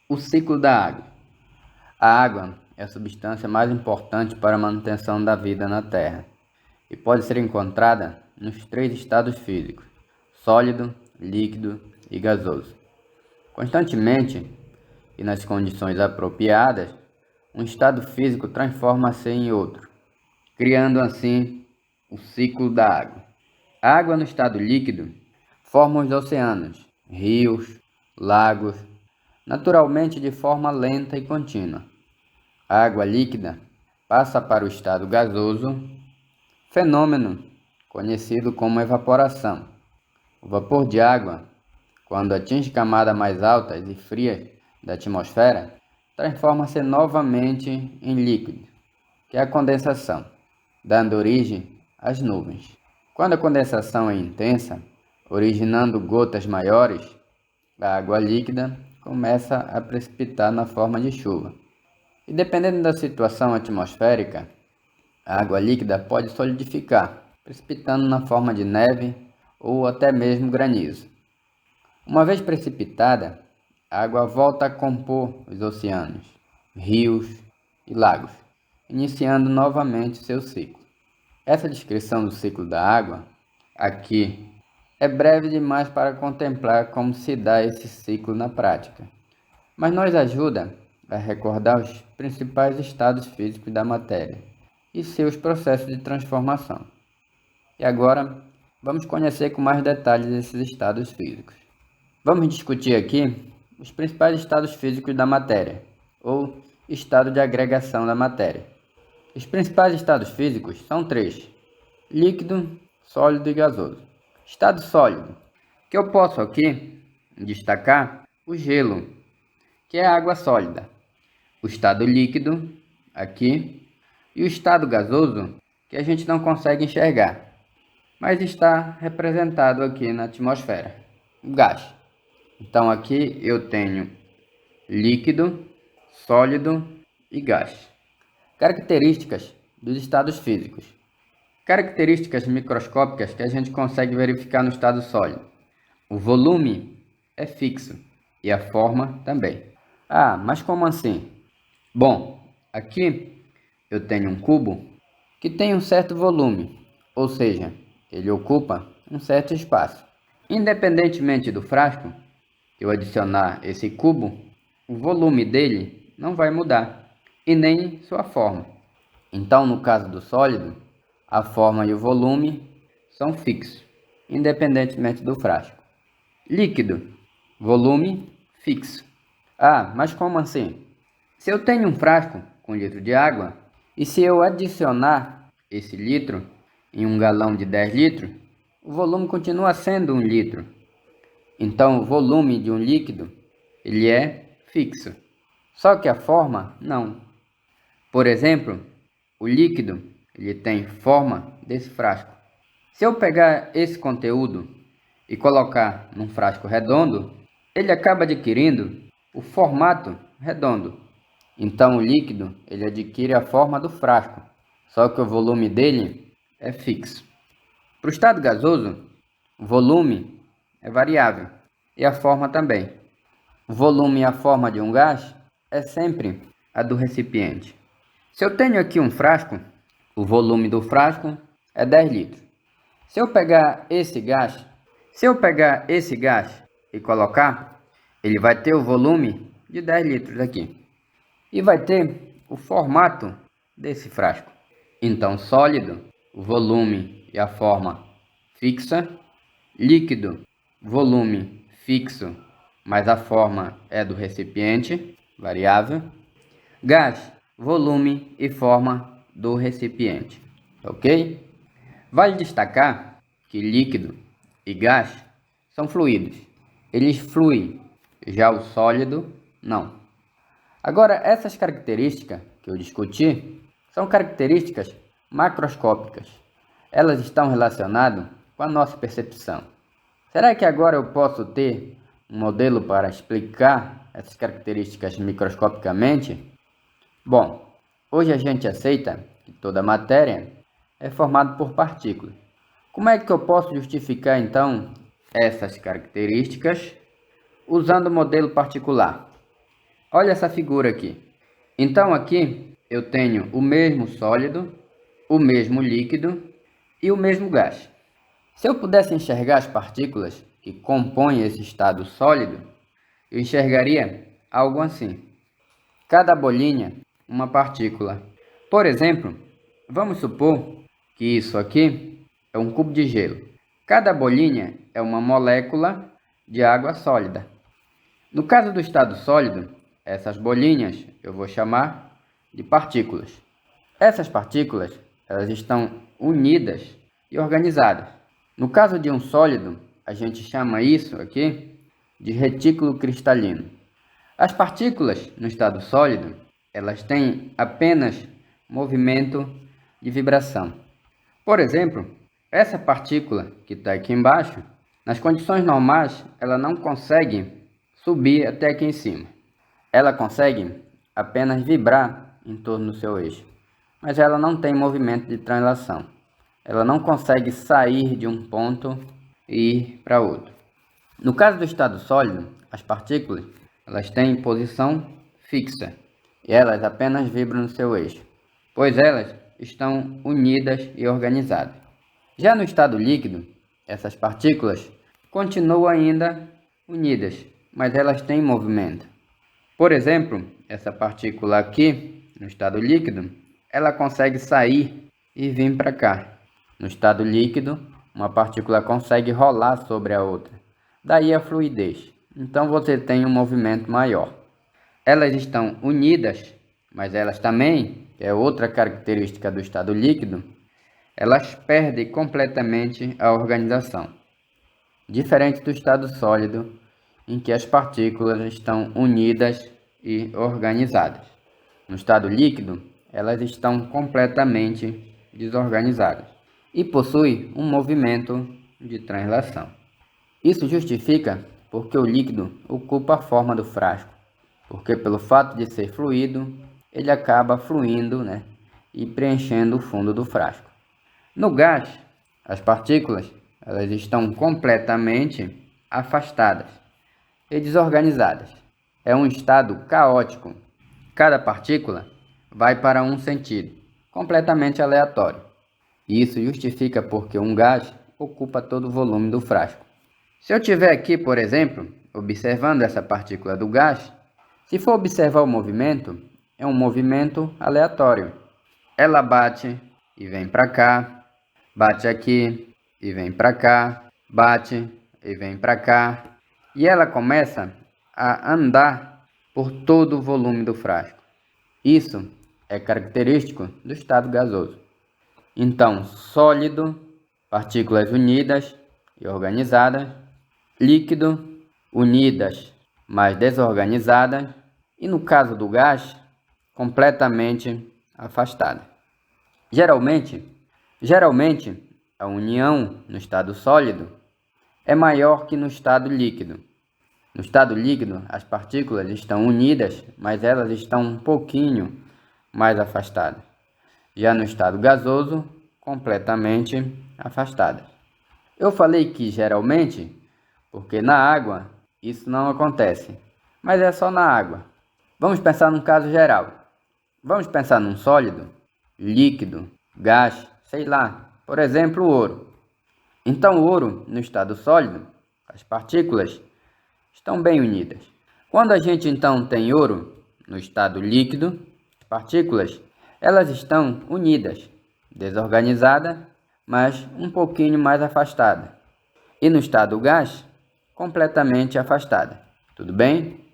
O ciclo da água. A água é a substância mais importante para a manutenção da vida na Terra e pode ser encontrada nos 3 estados físicos: sólido, líquido e gasoso. Constantemente e nas condições apropriadas, um estado físico transforma-se em outro, criando assim o ciclo da água. A água no estado líquido forma os oceanos, rios, lagos, naturalmente de forma lenta e contínua. A água líquida passa para o estado gasoso, fenômeno conhecido como evaporação. O vapor de água, quando atinge camadas mais altas e frias da atmosfera, transforma-se novamente em líquido, que é a condensação, dando origem às nuvens. Quando a condensação é intensa, originando gotas maiores, a água líquida começa a precipitar na forma de chuva. E dependendo da situação atmosférica, a água líquida pode solidificar, precipitando na forma de neve ou até mesmo granizo. Uma vez precipitada, a água volta a compor os oceanos, rios e lagos, iniciando novamente seu ciclo. Essa descrição do ciclo da água aqui é breve demais para contemplar como se dá esse ciclo na prática, mas nos ajuda a recordar os principais estados físicos da matéria e seus processos de transformação. E agora, vamos conhecer com mais detalhes esses estados físicos. Vamos discutir aqui os principais estados físicos da matéria, ou estado de agregação da matéria. Os principais estados físicos são 3: líquido, sólido e gasoso. Estado sólido, que eu posso aqui destacar o gelo, que é a água sólida. O estado líquido, aqui, e o estado gasoso, que a gente não consegue enxergar, mas está representado aqui na atmosfera, o gás. Então aqui eu tenho líquido, sólido e gás. Características dos estados físicos. Características microscópicas que a gente consegue verificar no estado sólido. O volume é fixo e a forma também. Ah, mas como assim? Bom, aqui eu tenho um cubo que tem um certo volume, ou seja, ele ocupa um certo espaço. Independentemente do frasco que eu adicionar esse cubo, o volume dele não vai mudar e nem sua forma. Então, no caso do sólido, a forma e o volume são fixos, independentemente do frasco. Líquido, volume fixo. Ah, mas como assim? Se eu tenho um frasco com litro de água e se eu adicionar esse litro em um galão de 10 litros, o volume continua sendo 1 litro. Então, o volume de um líquido ele é fixo, só que a forma não. Por exemplo, o líquido ele tem forma desse frasco. Se eu pegar esse conteúdo e colocar num frasco redondo, ele acaba adquirindo o formato redondo. Então o líquido ele adquire a forma do frasco, só que o volume dele é fixo. Para o estado gasoso, o volume é variável e a forma também. O volume e a forma de um gás é sempre a do recipiente. Se eu tenho aqui um frasco, o volume do frasco é 10 litros. Se eu pegar esse gás e colocar, ele vai ter o volume de 10 litros aqui e vai ter o formato desse frasco. Então, sólido, o volume e a forma fixa; líquido, volume fixo, mas a forma é do recipiente, variável; gás, volume e forma do recipiente, ok? Vale destacar que líquido e gás são fluidos, eles fluem, já o sólido não. Agora, essas características que eu discuti são características macroscópicas. Elas estão relacionadas com a nossa percepção. Será que agora eu posso ter um modelo para explicar essas características microscopicamente? Bom, hoje a gente aceita que toda matéria é formada por partículas. Como é que eu posso justificar então essas características usando o modelo particular? Olha essa figura aqui. Então aqui eu tenho o mesmo sólido, o mesmo líquido e o mesmo gás. Se eu pudesse enxergar as partículas que compõem esse estado sólido, eu enxergaria algo assim. Cada bolinha, uma partícula. Por exemplo, vamos supor que isso aqui é um cubo de gelo. Cada bolinha é uma molécula de água sólida. No caso do estado sólido, essas bolinhas eu vou chamar de partículas. Essas partículas, elas estão unidas e organizadas. No caso de um sólido, a gente chama isso aqui de retículo cristalino. As partículas no estado sólido, elas têm apenas movimento de vibração. Por exemplo, essa partícula que está aqui embaixo, nas condições normais, ela não consegue subir até aqui em cima. Ela consegue apenas vibrar em torno do seu eixo, mas ela não tem movimento de translação. Ela não consegue sair de um ponto e ir para outro. No caso do estado sólido, as partículas elas têm posição fixa e elas apenas vibram no seu eixo, pois elas estão unidas e organizadas. Já no estado líquido, essas partículas continuam ainda unidas, mas elas têm movimento. Por exemplo, essa partícula aqui, no estado líquido, ela consegue sair e vir para cá. No estado líquido, uma partícula consegue rolar sobre a outra. Daí a fluidez. Então você tem um movimento maior. Elas estão unidas, mas elas também, é outra característica do estado líquido, elas perdem completamente a organização. Diferente do estado sólido, em que as partículas estão unidas e organizadas. No estado líquido, elas estão completamente desorganizadas e possuem um movimento de translação. Isso justifica porque o líquido ocupa a forma do frasco, porque pelo fato de ser fluido, ele acaba fluindo, e preenchendo o fundo do frasco. No gás, as partículas elas estão completamente afastadas e desorganizadas. É um estado caótico. Cada partícula vai para um sentido, completamente aleatório. E isso justifica porque um gás ocupa todo o volume do frasco. Se eu estiver aqui, por exemplo, observando essa partícula do gás, se for observar o movimento, é um movimento aleatório. Ela bate e vem para cá, bate aqui e vem para cá, bate e vem para cá, e ela começa a andar por todo o volume do frasco. Isso é característico do estado gasoso. Então, sólido, partículas unidas e organizadas, líquido, unidas, mas desorganizadas, e no caso do gás, completamente afastadas. Geralmente, a união no estado sólido é maior que no estado líquido. No estado líquido, as partículas estão unidas, mas elas estão um pouquinho mais afastadas. Já no estado gasoso, completamente afastadas. Eu falei que geralmente, porque na água isso não acontece, mas é só na água. Vamos pensar num caso geral. Vamos pensar num sólido, líquido, gás, sei lá, por exemplo, o ouro. Então, o ouro, no estado sólido, as partículas estão bem unidas. Quando a gente então tem ouro no estado líquido, as partículas elas estão unidas, desorganizadas, mas um pouquinho mais afastadas. E no estado gás, completamente afastada. Tudo bem?